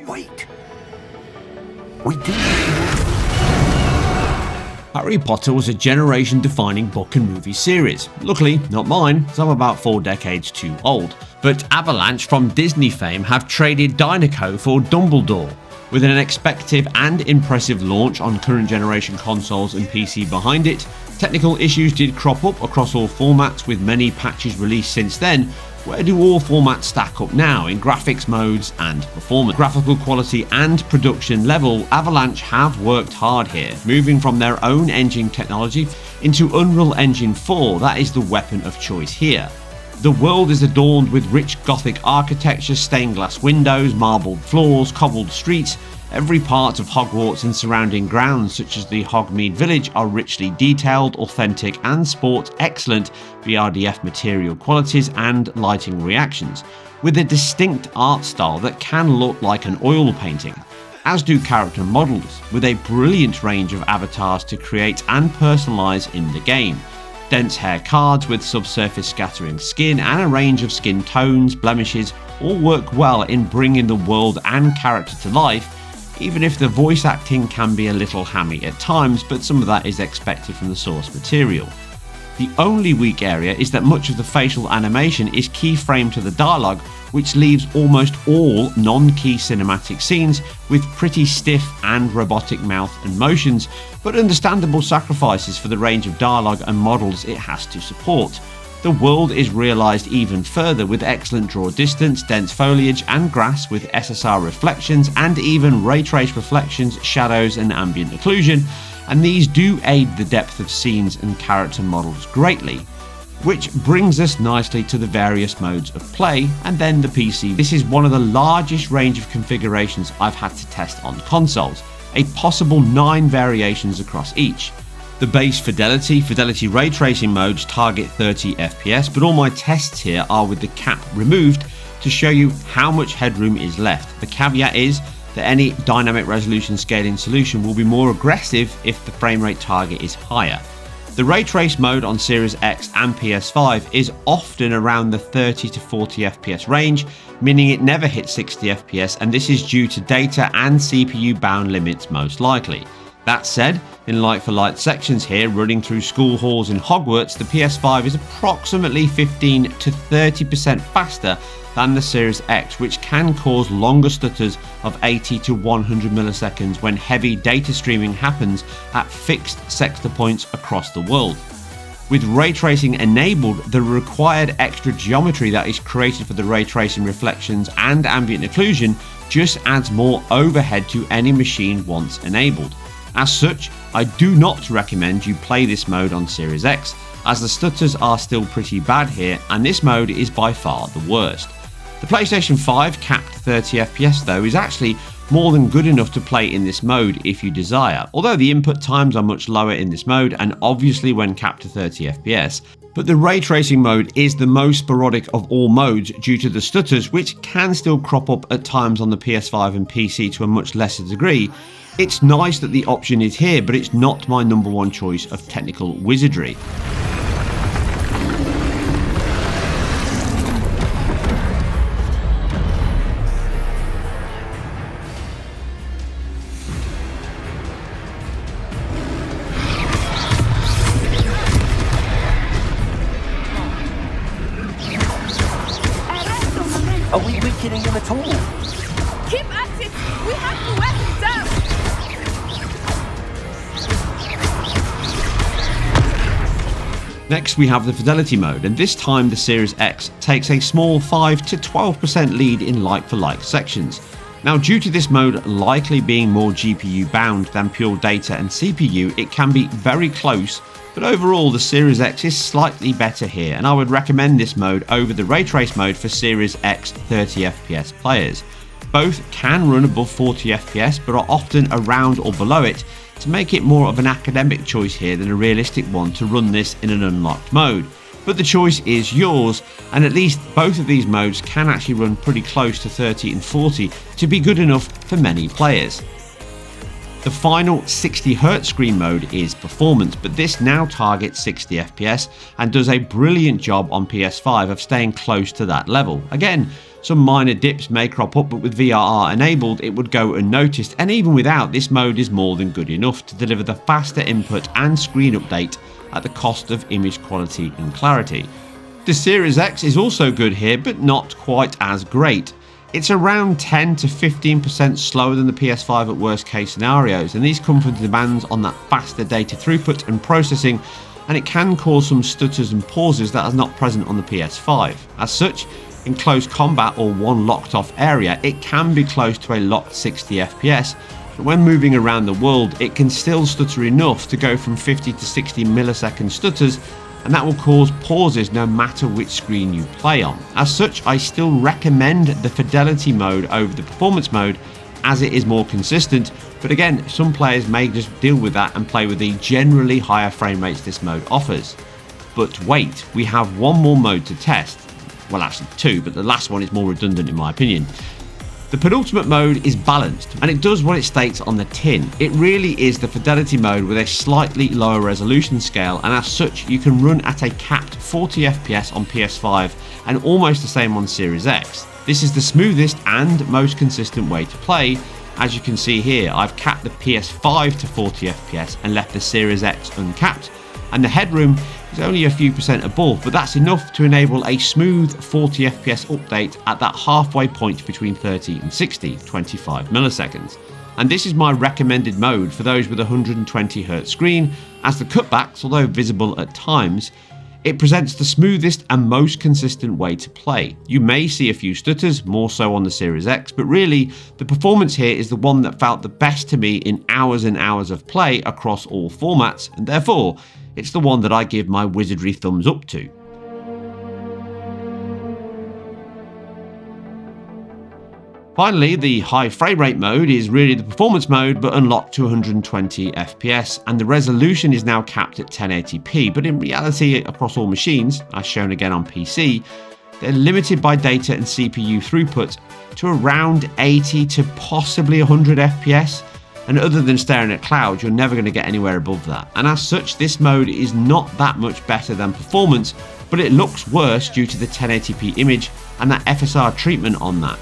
Wait. We do. Harry Potter was a generation-defining book and movie series. Luckily, not mine, as I'm about 4 decades too old. But Avalanche from Disney fame have traded Dinoco for Dumbledore. With an expected and impressive launch on current generation consoles and PC behind it, technical issues did crop up across all formats with many patches released since then. Where do all formats stack up now in graphics modes and performance? Graphical quality and production level, Avalanche have worked hard here, moving from their own engine technology into Unreal Engine 4, that is the weapon of choice here. The world is adorned with rich Gothic architecture, stained glass windows, marbled floors, cobbled streets. Every part of Hogwarts and surrounding grounds such as the Hogsmeade Village are richly detailed, authentic and sport excellent VRDF material qualities and lighting reactions, with a distinct art style that can look like an oil painting, as do character models, with a brilliant range of avatars to create and personalise in the game. Dense hair cards with subsurface scattering skin and a range of skin tones, blemishes all work well in bringing the world and character to life, even if the voice acting can be a little hammy at times, but some of that is expected from the source material. The only weak area is that much of the facial animation is keyframed to the dialogue, which leaves almost all non-key cinematic scenes with pretty stiff and robotic mouth and motions, but understandable sacrifices for the range of dialogue and models it has to support. The world is realised even further with excellent draw distance, dense foliage and grass with SSR reflections and even ray trace reflections, shadows and ambient occlusion, and these do aid the depth of scenes and character models greatly. Which brings us nicely to the various modes of play and then the PC. This is one of the largest range of configurations I've had to test on consoles, a possible 9 variations across each. The base fidelity ray tracing modes target 30 FPS, but all my tests here are with the cap removed to show you how much headroom is left. The caveat is that any dynamic resolution scaling solution will be more aggressive if the frame rate target is higher. The ray trace mode on Series X and PS5 is often around the 30 to 40 FPS range, meaning it never hits 60 FPS, and this is due to data and CPU bound limits most likely. That said, in like-for-like sections here running through school halls in Hogwarts, the PS5 is approximately 15 to 30% faster than the Series X, which can cause longer stutters of 80 to 100 milliseconds when heavy data streaming happens at fixed sector points across the world. With ray tracing enabled, the required extra geometry that is created for the ray tracing reflections and ambient occlusion just adds more overhead to any machine once enabled. As such, I do not recommend you play this mode on Series X, as the stutters are still pretty bad here and this mode is by far the worst. The PlayStation 5 capped 30 FPS though is actually more than good enough to play in this mode if you desire, although the input times are much lower in this mode and obviously when capped to 30 FPS. But the ray tracing mode is the most sporadic of all modes due to the stutters, which can still crop up at times on the PS5 and PC to a much lesser degree. It's nice that the option is here, but it's not my number one choice of technical wizardry. Are we weakening him at all? Keep at it! We have to wear him down! Next we have the fidelity mode, and this time the Series X takes a small 5 to 12% lead in like-for-like sections. Now due to this mode likely being more GPU bound than pure data and CPU, it can be very close, but overall the Series X is slightly better here, and I would recommend this mode over the ray trace mode for Series X 30 FPS players. Both can run above 40 FPS but are often around or below it, to make it more of an academic choice here than a realistic one to run this in an unlocked mode. But the choice is yours, and at least both of these modes can actually run pretty close to 30 and 40 to be good enough for many players. The final 60Hz screen mode is performance, but this now targets 60 FPS and does a brilliant job on PS5 of staying close to that level. Again, some minor dips may crop up, but with VRR enabled it would go unnoticed, and even without, this mode is more than good enough to deliver the faster input and screen update at the cost of image quality and clarity. The Series X is also good here, but not quite as great. It's around 10 to 15% slower than the PS5 at worst case scenarios, and these come from demands on that faster data throughput and processing, and it can cause some stutters and pauses that are not present on the PS5. As such, in close combat or one locked off area, it can be close to a locked 60 FPS, but when moving around the world it can still stutter enough to go from 50 to 60 millisecond stutters, and that will cause pauses no matter which screen you play on. As such, I still recommend the fidelity mode over the performance mode as it is more consistent, but again, some players may just deal with that and play with the generally higher frame rates this mode offers. But wait, we have one more mode to test. Well, actually two, but the last one is more redundant in my opinion. The penultimate mode is balanced, and it does what it states on the tin. It really is the fidelity mode with a slightly lower resolution scale, and as such you can run at a capped 40 FPS on PS5 and almost the same on Series X. This is the smoothest and most consistent way to play. As you can see here, I've capped the PS5 to 40 FPS and left the Series X uncapped, and the headroom is only a few percent above, but that's enough to enable a smooth 40 FPS update at that halfway point between 30 and 60, 25 milliseconds. And this is my recommended mode for those with a 120Hz screen, as the cutbacks, although visible at times, it presents the smoothest and most consistent way to play. You may see a few stutters, more so on the Series X, but really the performance here is the one that felt the best to me in hours and hours of play across all formats, and therefore it's the one that I give my Wizardry thumbs up to. Finally, the high frame rate mode is really the performance mode, but unlocked to 120 FPS, and the resolution is now capped at 1080p, but in reality across all machines, as shown again on PC, they're limited by data and CPU throughput to around 80 to possibly 100 FPS, and other than staring at clouds, you're never going to get anywhere above that. And as such, this mode is not that much better than performance, but it looks worse due to the 1080p image and that FSR treatment on that.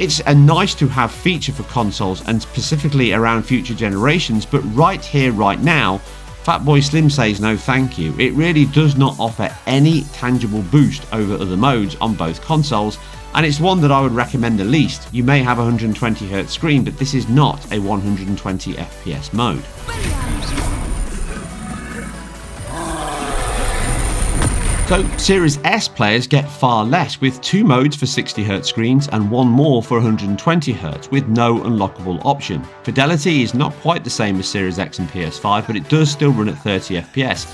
It's a nice to have feature for consoles and specifically around future generations, but right here, right now, Fatboy Slim says no thank you. It really does not offer any tangible boost over other modes on both consoles, and it's one that I would recommend the least. You may have a 120Hz screen, but this is not a 120 FPS mode. So Series S players get far less, with two modes for 60Hz screens and one more for 120Hz with no unlockable option. Fidelity is not quite the same as Series X and PS5, but it does still run at 30 FPS,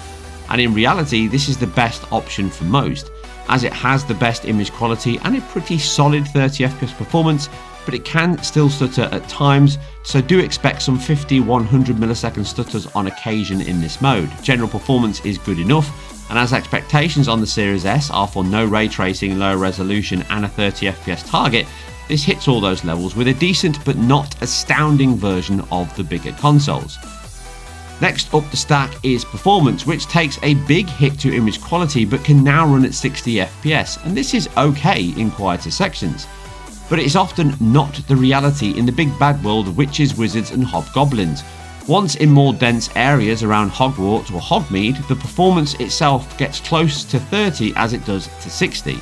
and in reality this is the best option for most, as it has the best image quality and a pretty solid 30 FPS performance, but it can still stutter at times, so do expect some 50-100 millisecond stutters on occasion in this mode. General performance is good enough, and as expectations on the Series S are for no ray tracing, lower resolution and a 30 FPS target, this hits all those levels with a decent but not astounding version of the bigger consoles. Next up the stack is performance, which takes a big hit to image quality but can now run at 60 FPS, and this is okay in quieter sections. But it is often not the reality in the big bad world of witches, wizards and hobgoblins. Once in more dense areas around Hogwarts or Hogsmeade, the performance itself gets close to 30 as it does to 60.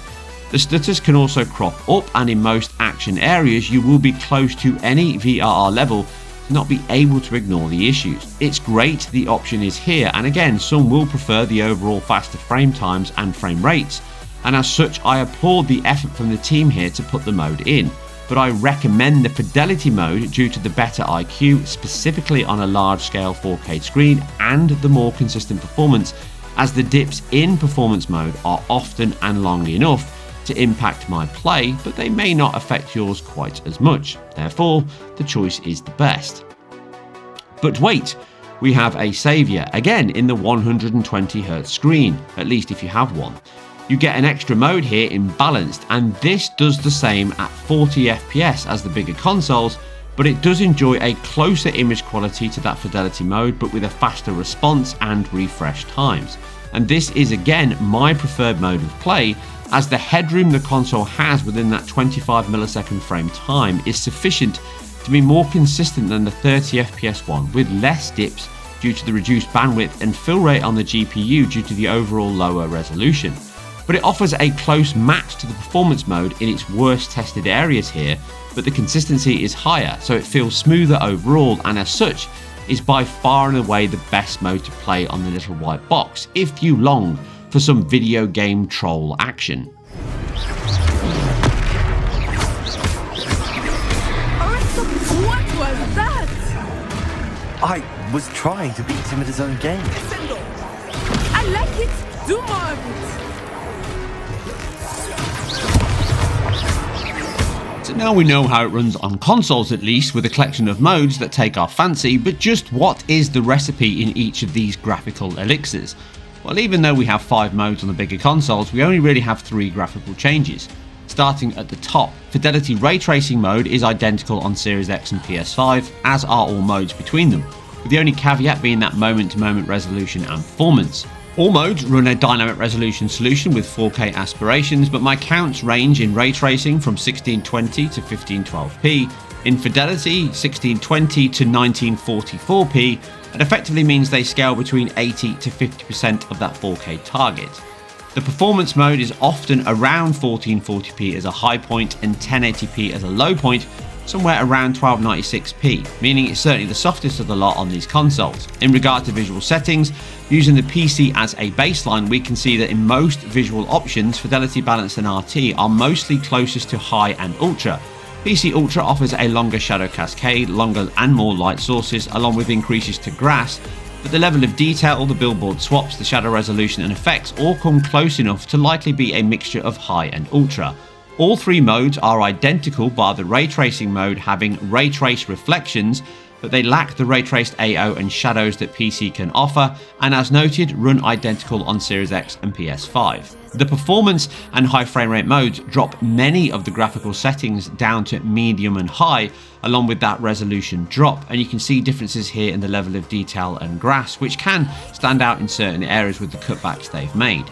The stutters can also crop up, and in most action areas you will be close to any VRR level to not be able to ignore the issues. It's great the option is here, and again some will prefer the overall faster frame times and frame rates, and as such I applaud the effort from the team here to put the mode in. But I recommend the fidelity mode due to the better IQ, specifically on a large scale 4K screen, and the more consistent performance, as the dips in performance mode are often and long enough to impact my play, but they may not affect yours quite as much. Therefore, the choice is the best. But wait, we have a saviour, again in the 120Hz screen, at least if you have one. You get an extra mode here in balanced, and this does the same at 40 FPS as the bigger consoles, but it does enjoy a closer image quality to that fidelity mode, but with a faster response and refresh times. And this is again my preferred mode of play, as the headroom the console has within that 25 millisecond frame time is sufficient to be more consistent than the 30 FPS one, with less dips due to the reduced bandwidth and fill rate on the GPU due to the overall lower resolution. But it offers a close match to the performance mode in its worst tested areas here, but the consistency is higher, so it feels smoother overall, and as such is by far and away the best mode to play on the little white box if you long for some video game troll action. What was that? I was trying to beat him at his own game. I like it. Do more of it. So now we know how it runs on consoles, at least, with a collection of modes that take our fancy, but just what is the recipe in each of these graphical elixirs? Well, even though we have 5 modes on the bigger consoles, we only really have 3 graphical changes. Starting at the top, Fidelity Ray Tracing mode is identical on Series X and PS5, as are all modes between them, with the only caveat being that moment-to-moment resolution and performance. All modes run a dynamic resolution solution with 4K aspirations, but my counts range in ray tracing from 1620 to 1512p, in fidelity 1620 to 1944p, and effectively means they scale between 80 to 50% of that 4K target. The performance mode is often around 1440p as a high point and 1080p as a low point, somewhere around 1296p, meaning it's certainly the softest of the lot on these consoles. In regard to visual settings, using the PC as a baseline, we can see that in most visual options, Fidelity, Balance and RT are mostly closest to High and Ultra. PC Ultra offers a longer shadow cascade, longer and more light sources, along with increases to grass, but the level of detail, the billboard swaps, the shadow resolution and effects all come close enough to likely be a mixture of High and Ultra. All 3 modes are identical, bar the ray tracing mode having ray trace reflections, but they lack the ray traced AO and shadows that PC can offer, and as noted, run identical on Series X and PS5. The performance and high frame rate modes drop many of the graphical settings down to medium and high, along with that resolution drop, and you can see differences here in the level of detail and grass, which can stand out in certain areas with the cutbacks they've made.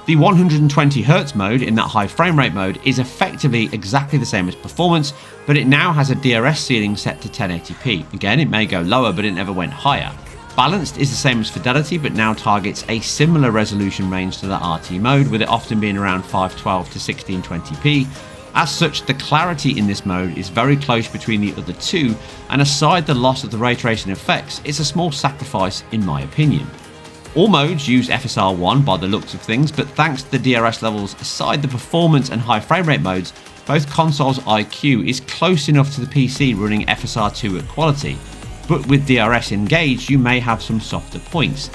The 120Hz mode in that high frame rate mode is effectively exactly the same as performance, but it now has a DRS ceiling set to 1080p. Again, it may go lower, but it never went higher. Balanced is the same as Fidelity, but now targets a similar resolution range to the RT mode, with it often being around 512 to 1620p. As such, the clarity in this mode is very close between the other two, and aside the loss of the ray tracing effects, it's a small sacrifice in my opinion. All modes use FSR1 by the looks of things, but thanks to the DRS levels aside the performance and high frame rate modes, both consoles' IQ is close enough to the PC running FSR2 at quality, but with DRS engaged you may have some softer points.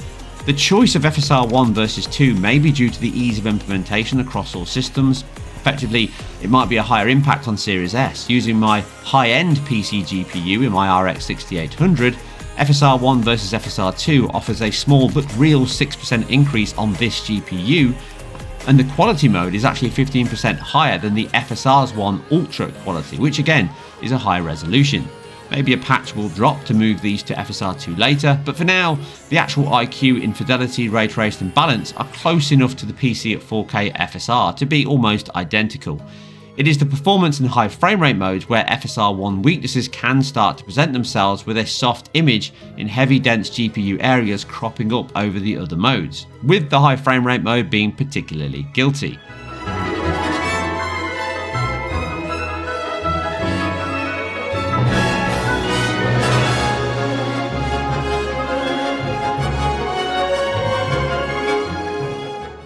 The choice of FSR1 versus 2 may be due to the ease of implementation across all systems. Effectively, it might be a higher impact on Series S. Using my high-end PC GPU in my RX 6800, FSR1 versus FSR2 offers a small but real 6% increase on this GPU, and the quality mode is actually 15% higher than the FSR's one Ultra quality, which again is a high resolution. Maybe a patch will drop to move these to FSR2 later, but for now, the actual IQ in Fidelity, Ray Traced and Balance are close enough to the PC at 4K FSR to be almost identical. It is the performance and high frame rate modes where FSR1 weaknesses can start to present themselves, with a soft image in heavy dense GPU areas cropping up over the other modes, with the high frame rate mode being particularly guilty.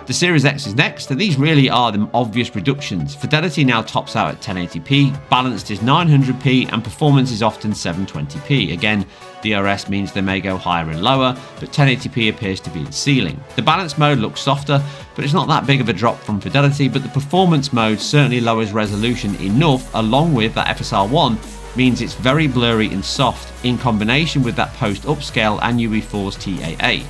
The Series X is next, and these really are the obvious reductions. Fidelity now tops out at 1080p, Balanced is 900p, and performance is often 720p. Again, DRS means they may go higher and lower, but 1080p appears to be the ceiling. The Balance mode looks softer, but it's not that big of a drop from Fidelity, but the performance mode certainly lowers resolution enough, along with that FSR1, means it's very blurry and soft, in combination with that post upscale and UE4's TAA.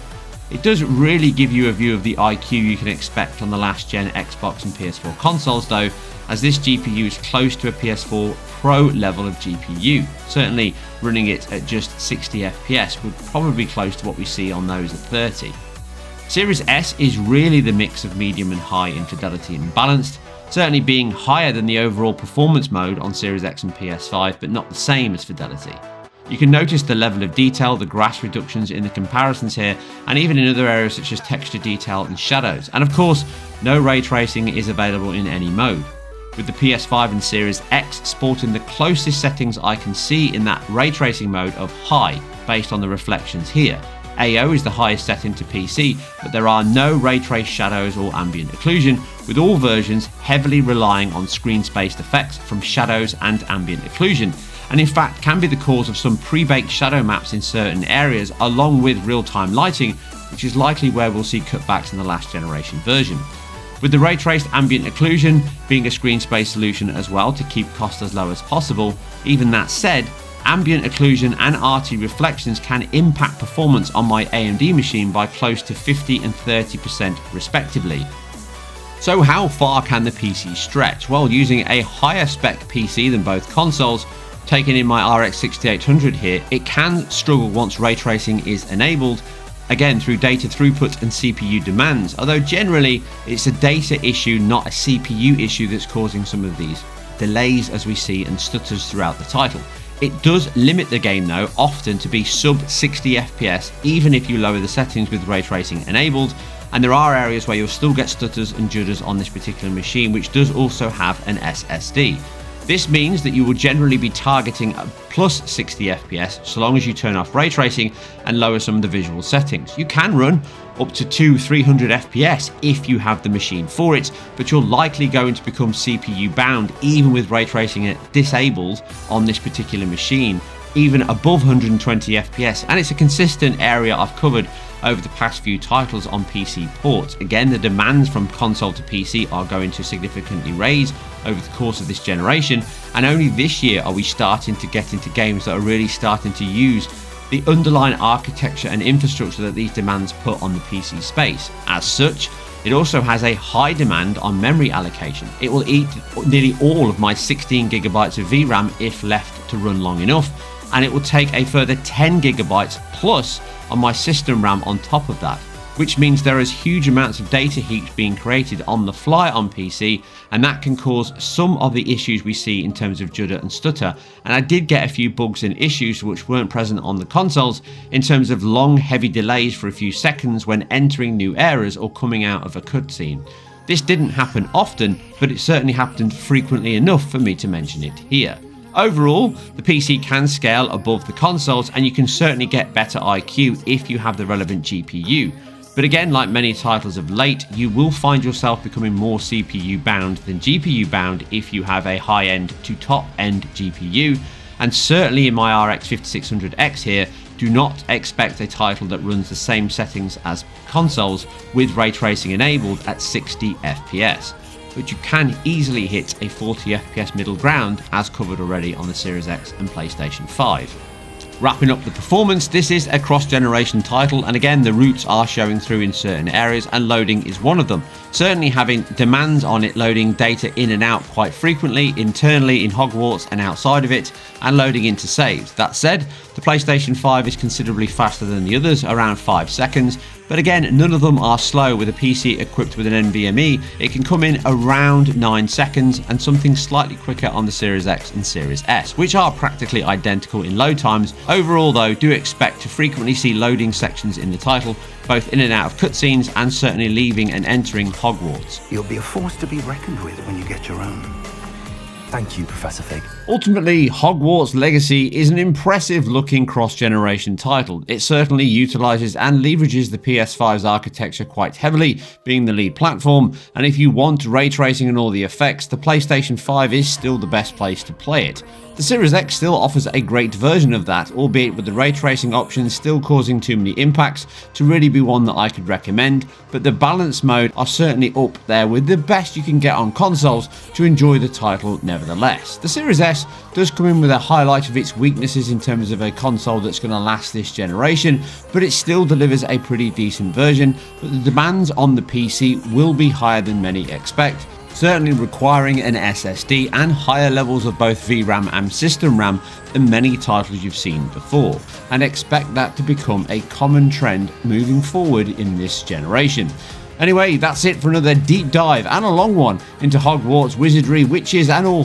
it does really give you a view of the IQ you can expect on the last gen Xbox and PS4 consoles though, as this GPU is close to a PS4 Pro level of GPU. Certainly running it at just 60 FPS would probably be close to what we see on those at 30. Series S is really the mix of medium and high in fidelity and balanced, certainly being higher than the overall performance mode on Series X and PS5, but not the same as fidelity. You can notice the level of detail, the grass reductions in the comparisons here, and even in other areas such as texture detail and shadows. And of course, no ray tracing is available in any mode, with the PS5 and Series X sporting the closest settings I can see in that ray tracing mode of high, based on the reflections here. AO is the highest setting to PC, but there are no ray trace shadows or ambient occlusion, with all versions heavily relying on screen-spaced effects from shadows and ambient occlusion, and in fact can be the cause of some pre-baked shadow maps in certain areas along with real-time lighting, which is likely where we'll see cutbacks in the last generation version. With the ray traced ambient occlusion being a screen space solution as well to keep costs as low as possible, even that said, ambient occlusion and RT reflections can impact performance on my AMD machine by close to 50 and 30% respectively. So how far can the PC stretch? Well, using a higher spec PC than both consoles, taking in my RX 6800 here, it can struggle once ray tracing is enabled, again through data throughput and CPU demands, although generally it's a data issue, not a CPU issue, that's causing some of these delays as we see and stutters throughout the title. It does limit the game though, often to be sub 60 FPS even if you lower the settings with ray tracing enabled, and there are areas where you'll still get stutters and judders on this particular machine, which does also have an SSD. This means that you will generally be targeting a plus 60 FPS so long as you turn off ray tracing and lower some of the visual settings. You can run up to 200-300 FPS if you have the machine for it, but you're likely going to become CPU bound even with ray tracing disabled on this particular machine, even above 120 FPS, and it's a consistent area I've covered over the past few titles on PC ports. Again, the demands from console to PC are going to significantly raise over the course of this generation, and only this year are we starting to get into games that are really starting to use the underlying architecture and infrastructure that these demands put on the PC space. As such, it also has a high demand on memory allocation. It will eat nearly all of my 16GB of VRAM if left to run long enough, and it will take a further 10GB plus on my system RAM on top of that, which means there is huge amounts of data heaps being created on the fly on PC, and that can cause some of the issues we see in terms of judder and stutter. And I did get a few bugs and issues which weren't present on the consoles in terms of long heavy delays for a few seconds when entering new areas or coming out of a cutscene. This didn't happen often, but it certainly happened frequently enough for me to mention it here. Overall, the PC can scale above the consoles, and you can certainly get better IQ if you have the relevant GPU. But again, like many titles of late, you will find yourself becoming more CPU bound than GPU bound if you have a high-end to top-end GPU, and certainly in my RX 5600X here, do not expect a title that runs the same settings as consoles with ray tracing enabled at 60 FPS. But you can easily hit a 40 FPS middle ground, as covered already on the Series X and PlayStation 5. Wrapping up the performance, this is a cross-generation title, and again the roots are showing through in certain areas, and loading is one of them. Certainly having demands on it loading data in and out quite frequently, internally in Hogwarts and outside of it, and loading into saves. That said, the PlayStation 5 is considerably faster than the others, around 5 seconds, but again, none of them are slow. With a PC equipped with an NVMe, it can come in around 9 seconds, and something slightly quicker on the Series X and Series S, which are practically identical in load times. Overall though, do expect to frequently see loading sections in the title, both in and out of cutscenes, and certainly leaving and entering Hogwarts. You'll be a force to be reckoned with when you get your own. Thank you, Professor Fig. Ultimately, Hogwarts Legacy is an impressive looking cross-generation title. It certainly utilises and leverages the PS5's architecture quite heavily, being the lead platform, and if you want ray tracing and all the effects, the PlayStation 5 is still the best place to play it. The Series X still offers a great version of that, albeit with the ray tracing options still causing too many impacts to really be one that I could recommend, but the balance mode are certainly up there with the best you can get on consoles to enjoy the title nevertheless. The Series S does come in with a highlight of its weaknesses in terms of a console that's going to last this generation, but it still delivers a pretty decent version, but the demands on the PC will be higher than many expect, certainly requiring an SSD and higher levels of both VRAM and system RAM than many titles you've seen before, and expect that to become a common trend moving forward in this generation. Anyway, that's it for another deep dive and a long one into Hogwarts, Wizardry, Witches and all